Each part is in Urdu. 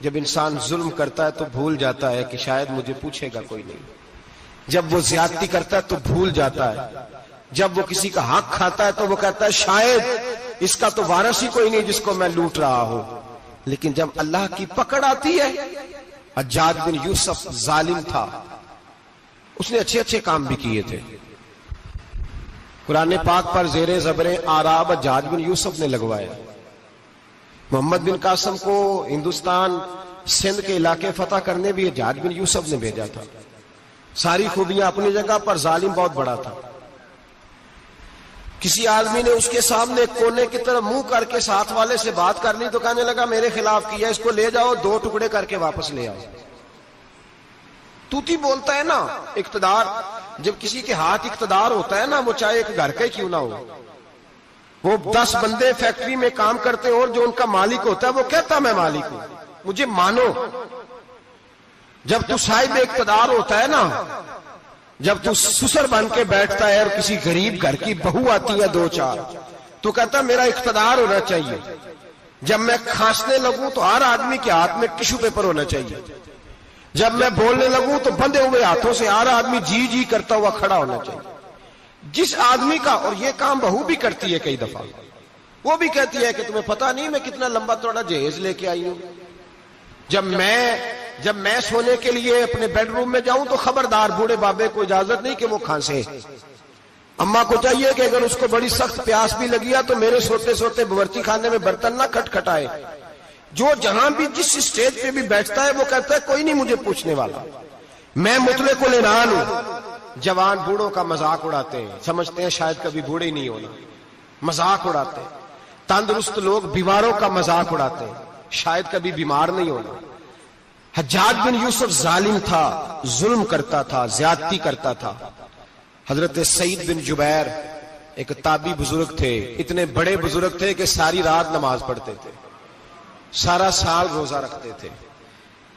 جب انسان ظلم کرتا ہے تو بھول جاتا ہے کہ شاید مجھے پوچھے گا کوئی نہیں. جب وہ زیادتی کرتا ہے تو بھول جاتا ہے. جب وہ کسی کا حق کھاتا ہے تو وہ کہتا ہے شاید اس کا تو وارث ہی کوئی نہیں جس کو میں لوٹ رہا ہوں. لیکن جب اللہ کی پکڑ آتی ہے، حجاج بن یوسف ظالم تھا، اس نے اچھے اچھے کام بھی کیے تھے. قرآن پاک پر زیر زبر آراب حجاج بن یوسف نے لگوایا. محمد بن قاسم کو ہندوستان سندھ کے علاقے فتح کرنے بھی حجاج بن یوسف نے بھیجا تھا. ساری خوبیاں اپنی جگہ پر، ظالم بہت بڑا تھا. کسی آدمی نے اس کے سامنے کونے کی طرف منہ کر کے ساتھ والے سے بات کر لی تو کہنے لگا میرے خلاف کیا، اس کو لے جاؤ 2 ٹکڑے کر کے واپس لے آؤ. توتی بولتا ہے نا اقتدار. جب کسی کے ہاتھ اقتدار ہوتا ہے نا، وہ چاہے ایک گھر کا ہی کیوں نہ ہو، وہ 10 بندے فیکٹری میں کام کرتے ہیں اور جو ان کا مالک ہوتا ہے وہ کہتا میں مالک ہوں، مجھے مانو. جب تو صاحب اقتدار ہوتا ہے نا، جب تو سسر بن کے بیٹھتا ہے اور کسی غریب گھر کی بہو آتی ہے 2-4 تو کہتا میرا اقتدار ہونا چاہیے. جب میں کھانسنے لگوں تو ہر آدمی کے ہاتھ میں ٹشو پیپر ہونا چاہیے. جب میں بولنے لگوں تو بندھے ہوئے ہاتھوں سے ہر آدمی جی جی کرتا ہوا کھڑا ہونا چاہیے. جس آدمی کا، اور یہ کام بہو بھی کرتی ہے کئی دفعہ، وہ بھی کہتی ہے کہ تمہیں پتا نہیں میں کتنا لمبا چوڑا جہیز لے کے آئی ہوں. جب میں سونے کے لیے اپنے بیڈ روم میں جاؤں تو خبردار بوڑھے بابے کو اجازت نہیں کہ وہ کھانسے. اماں کو چاہیے کہ اگر اس کو بڑی سخت پیاس بھی لگی ہے تو میرے سوتے سوتے باورچی خانے میں برتن نہ کھٹکھٹائے. جو جہاں بھی جس اسٹیج پہ بھی بیٹھتا ہے وہ کہتا ہے کوئی نہیں مجھے پوچھنے والا، میں مطلق العنان ہوں. جوان بوڑھوں کا مذاق اڑاتے ہیں، سمجھتے ہیں شاید کبھی بوڑھے ہی نہیں ہونا، مذاق اڑاتے ہیں. تندرست لوگ بیماروں کا مذاق اڑاتے ہیں، شاید کبھی بیمار نہیں ہونا. حجاج بن یوسف ظالم تھا، ظلم کرتا تھا، زیادتی کرتا تھا. حضرت سعید بن جبیر ایک تابعی بزرگ تھے، اتنے بڑے بزرگ تھے کہ ساری رات نماز پڑھتے تھے، سارا سال روزہ رکھتے تھے.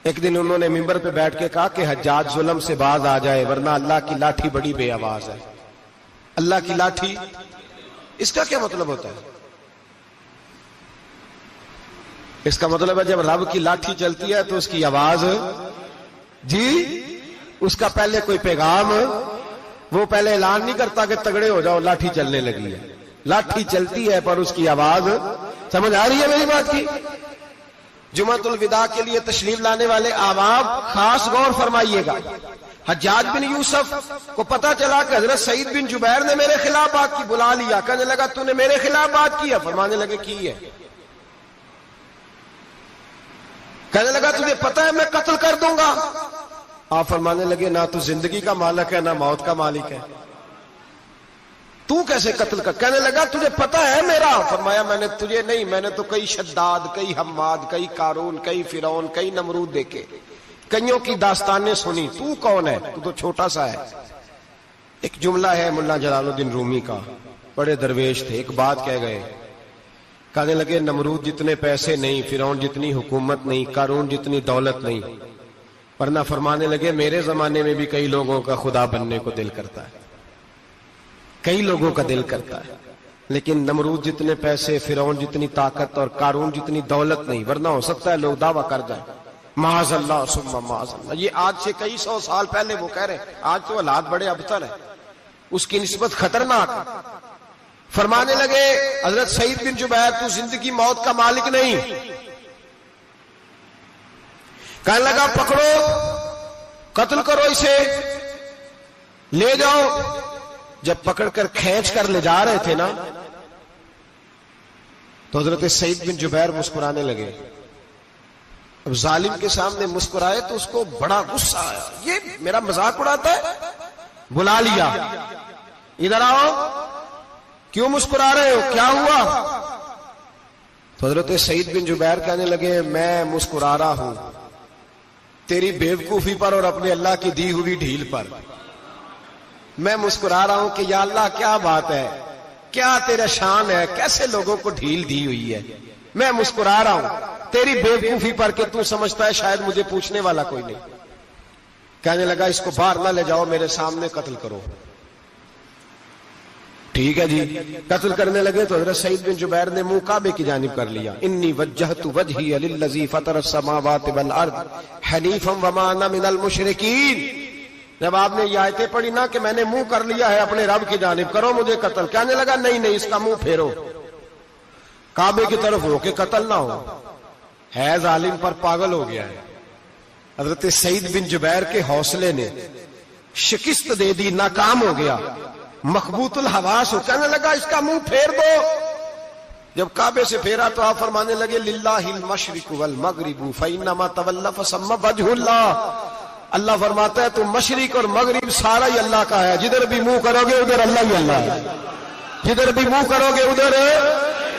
ایک دن انہوں نے منبر پہ بیٹھ کے کہا کہ حجاج ظلم سے باز آ جائے ورنہ اللہ کی لاٹھی بڑی بے آواز ہے. اللہ کی لاٹھی، اس کا کیا مطلب ہوتا ہے؟ اس کا مطلب ہے جب رب کی لاٹھی چلتی ہے تو اس کی آواز، جی اس کا پہلے کوئی پیغام، وہ پہلے اعلان نہیں کرتا کہ تگڑے ہو جاؤ لاٹھی چلنے لگی ہے. لاٹھی چلتی ہے پر اس کی آواز، سمجھ آ رہی ہے میری بات کی؟ جمعۃ الوداع کے لیے تشریف لانے والے احباب خاص غور فرمائیے گا. حجاج بن یوسف کو پتا چلا کہ حضرت سعید بن جبیر نے میرے خلاف بات کی، بلا لیا. کہنے لگا تو نے میرے خلاف بات کی ہے؟ فرمانے لگے کی ہے. کہنے لگا تجھے پتا ہے میں قتل کر دوں گا؟ آپ فرمانے لگے نہ تو زندگی کا مالک ہے نہ موت کا مالک ہے، تو کیسے قتل کر؟ کہنے لگا تجھے پتا ہے میرا؟ فرمایا میں نے تجھے نہیں، میں نے تو کئی شداد، کئی حماد، کئی قارون، کئی فرعون، کئی نمرود دیکھے، کئیوں کی داستانیں سنی. تو کون ہے؟ تو چھوٹا سا ہے. ایک جملہ ہے ملا جلال الدین رومی کا، بڑے درویش تھے، ایک بات کہہ گئے. کہنے لگے نمرود جتنے پیسے نہیں، فرعون جتنی حکومت نہیں، قارون جتنی دولت نہیں، ورنہ فرمانے لگے میرے زمانے میں بھی کئی لوگوں کا خدا بننے کو دل کرتا ہے، کئی لوگوں کا دل کرتا ہے، لیکن نمرود جتنے پیسے، فرعون جتنی طاقت اور قارون جتنی دولت نہیں، ورنہ ہو سکتا ہے لوگ دعویٰ کر جائیں معاذ اللہ ثم معاذ اللہ. یہ آج سے کئی 100 سال پہلے وہ کہہ رہے ہیں، آج تو حالات بڑے ابتر ہیں، اس کی نسبت خطرناک ہے. فرمانے لگے حضرت سعید بن جبیر تو زندگی موت کا مالک نہیں. کہنے لگا پکڑو، قتل کرو اسے، لے جاؤ. جب پکڑ کر کھینچ کر لے جا رہے تھے نا تو حضرت سعید بن جبیر مسکرانے لگے. اب ظالم کے سامنے مسکرائے تو اس کو بڑا غصہ آیا، یہ میرا مذاق اڑاتا ہے. بلا لیا، ادھر آؤ، کیوں مسکرا رہے ہو، کیا ہوا؟ تو حضرت سعید بن جبیر کہنے لگے میں مسکرا رہا ہوں تیری بیوقوفی پر اور اپنے اللہ کی دی ہوئی ڈھیل پر. میں مسکرا رہا ہوں کہ یا اللہ کیا بات ہے، کیا تیرا شان ہے، کیسے لوگوں کو ڈھیل دی ہوئی ہے. میں مسکرا رہا ہوں تیری بیوقوفی پر کہ تو سمجھتا ہے شاید مجھے پوچھنے والا کوئی نہیں. کہنے لگا اس کو باہر نہ لے جاؤ، میرے سامنے قتل کرو. ٹھیک ہے جی، قتل کرنے لگے تو حضرت سعید بن جبیر نے منہ کعبے کی جانب کر لیا، انی وجہت وجہی للذی فطر السماوات والارض حنیفا وما انا من المشرکین۔ جب آپ نے یہ آیتیں پڑھی نا کہ میں نے منہ کر لیا ہے اپنے رب کی جانب، کرو مجھے قتل، کہنے لگا نہیں نہیں، اس کا منہ پھیرو، کعبے کی طرف ہو کے قتل نہ ہو، ہے ظالم پر پاگل ہو گیا ہے۔ حضرت سعید بن جبیر کے حوصلے نے شکست دے دی، ناکام ہو گیا، مخبوط الحواس ہو، کہنے لگا اس کا منہ پھیر دو۔ جب کعبے سے پھیرا تو آپ فرمانے لگے للہ المشرق والمغرب فانما تولى فثم وجه اللہ۔ اللہ فرماتا ہے تو مشرق اور مغرب سارا ہی اللہ کا ہے، جدھر بھی منہ کرو گے ادھر اللہ ہی اللہ ہے، جدھر بھی منہ کرو گے ادھر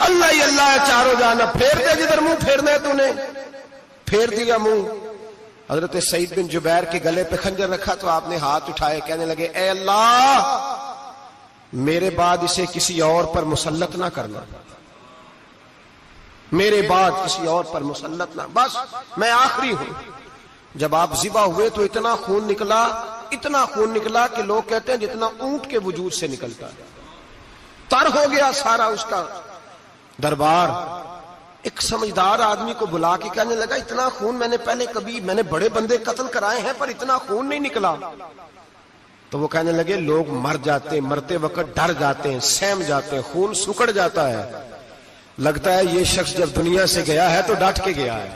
اللہ ہی اللہ ہے، چاروں جانا پھیر دے، جدھر منہ پھیرنا ہے تو نے پھیر دیا منہ۔ حضرت سعید بن جبیر کے گلے پہ خنجر رکھا تو آپ نے ہاتھ اٹھائے، کہنے لگے اے اللہ میرے بعد اسے کسی اور پر مسلط نہ کرنا، میرے بعد کسی اور پر مسلط نہ، بس میں آخری ہوں۔ جب آپ ذبح ہوئے تو اتنا خون نکلا کہ لوگ کہتے ہیں جتنا اونٹ کے وجود سے نکلتا ہے، تر ہو گیا سارا اس کا دربار۔ ایک سمجھدار آدمی کو بلا کے کہنے لگا اتنا خون میں نے بڑے بندے قتل کرائے ہیں پر اتنا خون نہیں نکلا۔ تو وہ کہنے لگے لوگ مر جاتے، مرتے وقت ڈر جاتے ہیں، سہم جاتے ہیں، خون سکڑ جاتا ہے، لگتا ہے یہ شخص جب دنیا سے گیا ہے تو ڈٹ کے گیا ہے،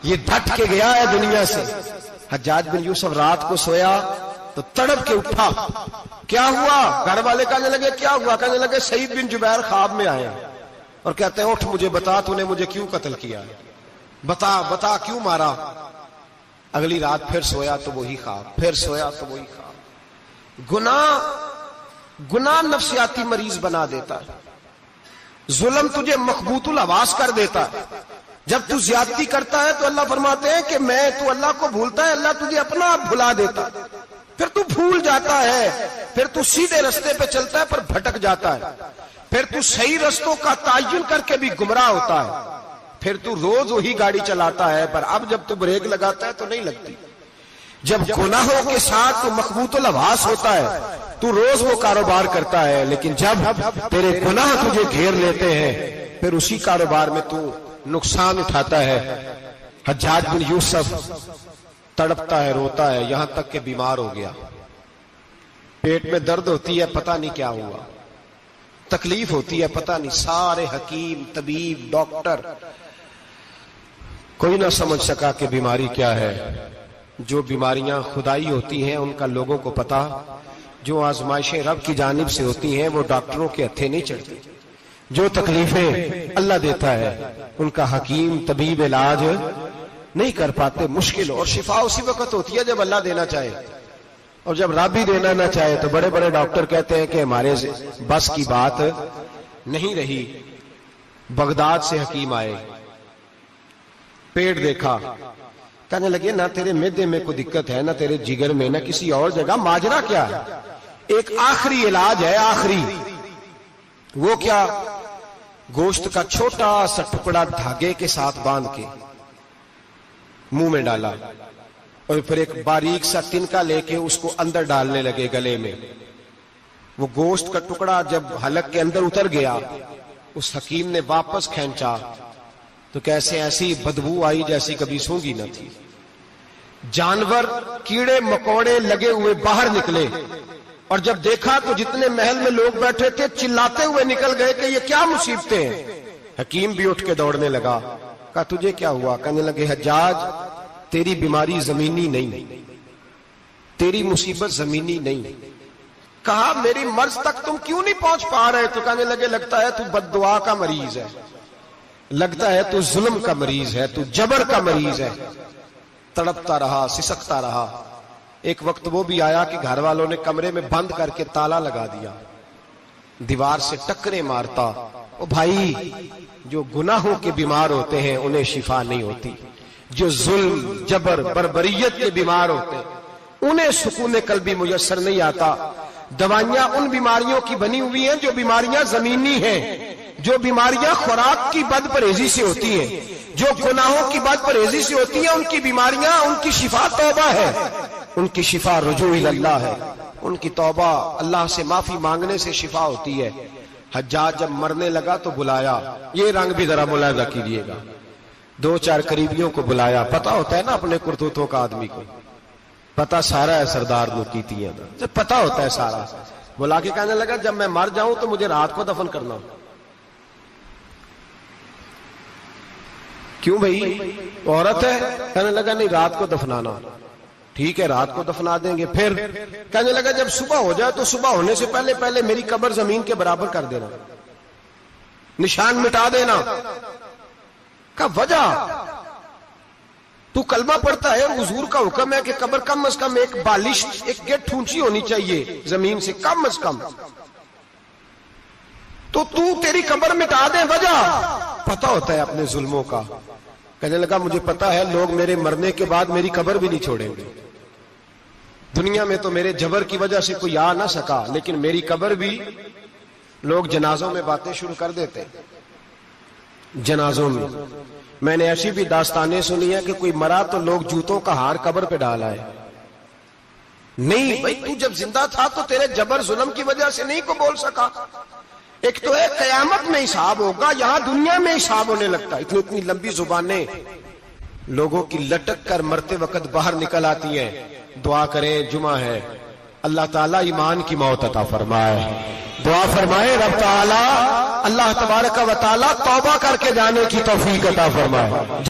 یہ ڈٹ کے گیا ہے دنیا سے۔ حجاج بن یوسف رات کو سویا تو تڑپ کے اٹھا، کیا ہوا؟ گھر والے کہنے لگے کیا ہوا؟ کہنے لگے سعید بن جبیر خواب میں آئے اور کہتے ہیں اٹھ مجھے بتا تو نے مجھے کیوں قتل کیا، بتا کیوں مارا۔ اگلی رات پھر سویا تو وہی خواب، پھر سویا تو وہی خواب۔ گناہ نفسیاتی مریض بنا دیتا ہے، ظلم تجھے مخبوط الحواس کر دیتا ہے۔ جب تو زیادتی کرتا ہے تو اللہ فرماتے ہیں کہ تو اللہ کو بھولتا ہے، اللہ تجھے اپنا آپ بھلا دیتا ہے، پھر تو بھول جاتا ہے، پھر تو سیدھے رستے پہ چلتا ہے پر بھٹک جاتا ہے، پھر تو صحیح رستوں کا تعین کر کے بھی گمراہ ہوتا ہے، پھر تو روز وہی گاڑی چلاتا ہے پر اب جب تو بریک لگاتا ہے تو نہیں لگتی۔ جب گناہوں کے ساتھ تو مخبوط الحواس ہوتا ہے تو روز وہ کاروبار کرتا ہے، لیکن جب تیرے گناہ تجھے گھیر لیتے ہیں پھر اسی کاروبار میں تو نقصان اٹھاتا ہے۔ حجاج بن یوسف تڑپتا ہے، روتا ہے، یہاں تک کہ بیمار ہو گیا، پیٹ میں درد ہوتی ہے، پتہ نہیں کیا ہوا، تکلیف ہوتی ہے، پتہ نہیں، سارے حکیم طبیب ڈاکٹر کوئی نہ سمجھ سکا کہ بیماری کیا ہے۔ جو بیماریاں خدائی ہوتی ہیں ان کا لوگوں کو پتا، جو آزمائشیں رب کی جانب سے ہوتی ہیں وہ ڈاکٹروں کے ہتھے نہیں چڑھتی، جو تکلیفیں اللہ دیتا ہے ان کا حکیم طبیب علاج نہیں کر پاتے، مشکل، اور شفا اسی وقت ہوتی ہے جب اللہ دینا چاہے، اور جب رب ہی دینا نہ چاہے تو بڑے بڑے ڈاکٹر کہتے ہیں کہ ہمارے بس کی بات نہیں رہی۔ بغداد سے حکیم آئے، پیٹ دیکھا، کہنے لگے نہ تیرے معدے میں کوئی دقت ہے، نہ تیرے جگر میں، نہ کسی اور جگہ، ماجرا کیا ہے؟ ایک آخری علاج ہے، آخری، وہ کیا؟ گوشت کا چھوٹا سا ٹکڑا دھاگے کے ساتھ باندھ کے منہ میں ڈالا اور پھر ایک باریک سا تنکا لے کے اس کو اندر ڈالنے لگے گلے میں۔ وہ گوشت کا ٹکڑا جب حلق کے اندر اتر گیا، اس حکیم نے واپس کھینچا تو کیسے ایسی بدبو آئی جیسی کبھی سونگی نہ تھی۔ جانور کیڑے مکوڑے لگے ہوئے باہر نکلے، اور جب دیکھا تو جتنے محل میں لوگ بیٹھے تھے چلاتے ہوئے نکل گئے کہ یہ کیا مصیبتیں ہیں۔ حکیم بھی اٹھ کے دوڑنے لگا، کہا تجھے کیا ہوا؟ کہنے لگے حجاج تیری بیماری زمینی نہیں، تیری مصیبت زمینی نہیں۔ کہا میری مرض تک تم کیوں نہیں پہنچ پا رہے؟ تو کہنے لگے لگتا ہے تو بد دعا کا مریض ہے، لگتا ہے تو ظلم کا مریض ہے، تو جبر کا مریض ہے۔ تڑپتا رہا، سسکتا رہا۔ ایک وقت وہ بھی آیا کہ گھر والوں نے کمرے میں بند کر کے تالا لگا دیا، دیوار سے ٹکرے مارتا۔ او بھائی، جو گناہوں کے بیمار ہوتے ہیں انہیں شفا نہیں ہوتی، جو ظلم جبر بربریت کے بیمار ہوتے ہیں انہیں سکون قلبی میسر نہیں آتا۔ دوائیاں ان بیماریوں کی بنی ہوئی ہیں جو بیماریاں زمینی ہیں، جو بیماریاں خوراک کی بد پرہیزی سے ہوتی ہیں، جو گناہوں کی بد پرہیزی سے ہوتی ہیں، ان کی بیماریاں، ان کی شفا توبہ ہے، ان کی شفا رجوع اللہ ہے، ان کی توبہ اللہ سے معافی مانگنے سے شفا ہوتی ہے. حجاج جب مرنے لگا تو بلایا, یہ رنگ بھی ذرا ملاحظہ کیجیے گا, 2-4 قریبیوں کو بلایا. پتا ہوتا ہے نا اپنے کرتوتوں کا آدمی کو, پتا سارا ہے سردار نو کیتی ہے, پتا ہوتا ہے سارا. بلا کے کہنے لگا جب میں مر جاؤں تو مجھے رات کو دفن کرنا. کیوں بھائی عورت ہے؟ کہنے لگا نہیں رات کو دفنانا. ٹھیک ہے رات کو دفنا دیں گے. پھر کہنے لگا جب صبح ہو جائے تو صبح ہونے سے پہلے پہلے میری قبر زمین کے برابر کر دینا, نشان مٹا دینا. کا وجہ تو کلمہ پڑھتا ہے, حضور کا حکم ہے کہ قبر کم از کم ایک بالش ایک گیٹ اونچی ہونی چاہیے زمین سے کم از کم, تو تیری قبر مٹا دے. وجہ پتا ہوتا ہے اپنے ظلموں کا. کہنے لگا مجھے پتا ہے لوگ میرے مرنے کے بعد میری قبر بھی نہیں چھوڑیں گے. دنیا میں تو میرے جبر کی وجہ سے کوئی آ نہ سکا, لیکن میری قبر بھی لوگ جنازوں میں باتیں شروع کر دیتے. جنازوں میں نے ایسی بھی داستانیں سنی ہیں کہ کوئی مرا تو لوگ جوتوں کا ہار قبر پہ ڈالا ہے. نہیں بھائی تو جب زندہ تھا تو تیرے جبر ظلم کی وجہ سے نہیں کو بول سکا. ایک تو ہے قیامت میں حساب ہوگا, یہاں دنیا میں حساب ہونے لگتا. اتنی لمبی زبانیں لوگوں کی لٹک کر مرتے وقت باہر نکل آتی ہیں. دعا کریں, جمعہ ہے, اللہ تعالیٰ ایمان کی موت عطا فرمائے. دعا فرمائے رب تعالیٰ اللہ تبارک و تعالیٰ توبہ کر کے جانے کی توفیق عطا فرمائے.